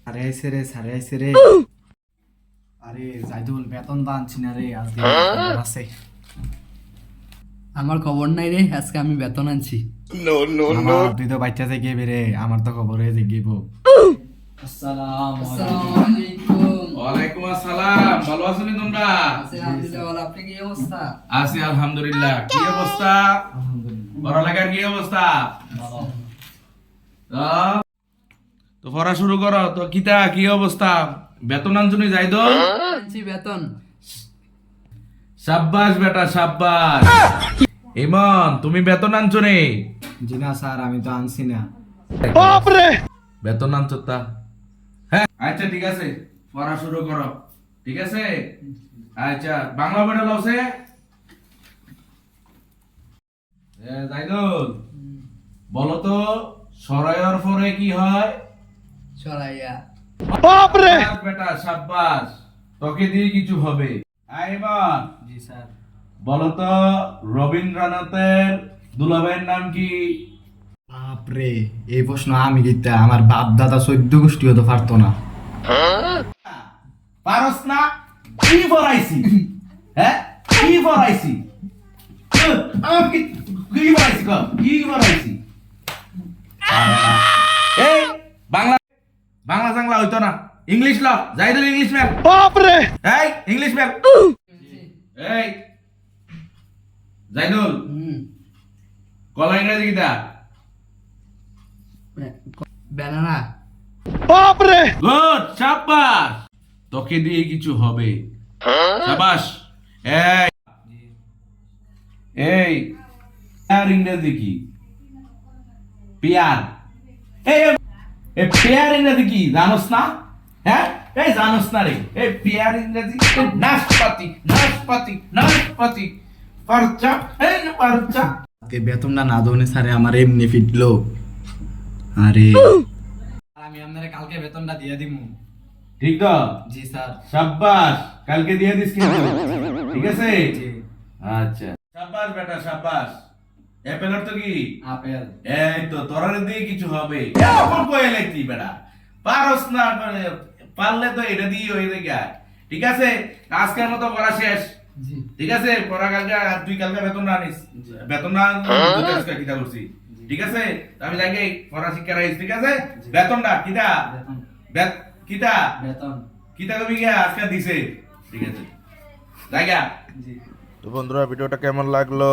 আরে আইছে রে, সারে আইছে রে। আরে জাইদুল, বেতন তো আনছি না রে, আজকে খবর আছে। আমার খবর নাই রে, আজকে আমি বেতন আনছি। মামা তুই তো বাচ্চা থেকে গেবি রে, আমার তো খবর হয়ে যে গেব। আসসালামু আলাইকুম। ওয়ালাইকুম আসসালাম। ভালো আছেন তোমরা? আলহামদুলিল্লাহ, আপনি কি অবস্থা? আছি আলহামদুলিল্লাহ। কি অবস্থা? পড়ালেখার কি অবস্থা? আহ? তো পড়া শুরু করো তো। কিতা কি অবস্থা? বেতন আনছুনি যাইদ? আনছি বেতন। সাব্বাস বেটা সাব্বাস। ইমন তুমি বেতন আনছুনি? জি না স্যার, আমি তো আনছি না। বেতন আনছো তা? হ্যাঁ আচ্ছা ঠিক আছে, পড়া শুরু করো। ঠিক আছে আচ্ছা, বাংলা বইটা লওছে? জাইদুল বলো তো, সরাইয়ের পরে কি হয়? সরাইয়া। সাব্বাস বেটা সাব্বাস, তোকে দিয়ে কিছু হবে। আইমান জি স্যার। বলো তো, রবীন্দ্রনাথের দুলাভাইয়ের নাম কি? বাপরে, এই প্রশ্ন আমি গীতা আমার বাপ দাদা 14 গোষ্ঠী হতে পারতো না। পারস না? কি পড়াইছি? হ্যাঁ কি পড়াইছি? আমি কি পড়াইছি? কি পড়াইছি? এই বাংলা বাংলা জাংলা হইতো না, ইংলিশ ল। Zaidul English ma'am. বাপরে, এই ইংলিশ ম্যাম। এই জাইদুল, কলা ইংরেজি কিটা? ব্যানানা। গুড, শাবাশ, তোকে দিয়ে কিছু হবে। শাবাশ। এই এই আর ইংরেজি কি? পেয়ার। এই এই পেয়ার ইংরেজি কি জানোস না? হ্যাঁ এই জানোস না রে? এই পেয়ার ইংরেজি নাশপাতি, নাশপাতি, নাশপাতি। পারচা, এই না পারচা। আজকে বেতনটা না দোনে স্যারে আমার এমনি ফিটলো। আরে আমি আপনারে কালকে বেতনটা দিয়ে দিমু। ঠিক তো? জি স্যার। শাবাশ, কালকে দিয়ে দিস কিন্তু, ঠিক আছে? জি। আচ্ছা শাবাশ বেটা শাবাশ। অ্যাপেলের তো কি? আপেল। এই তো তোরার দিয়ে কিছু হবে। এখন কয়ে লেখতি বেটা, পারস না মানে, পারলে তো এটা দিয়ে হয়ে যায়। ঠিক আছে, আজকের মতো পড়া শেষ। জি। ঠিক আছে, পড়া কালকে, আর তুই কালকে বেতন না আনিস। বেতন না আনলে আজকে কিতা করছি? ঠিক আছে, আমি যাই পড়া শিক্ষা রাইস। ঠিক আছে, বেতনটা কিতা? বেতন। কিতা বেতন। কিতা কবি গিয়া আজকে দিছে। ঠিক আছে জায়গা। জি। তো বন্ধুরা ভিডিওটা কেমন লাগলো?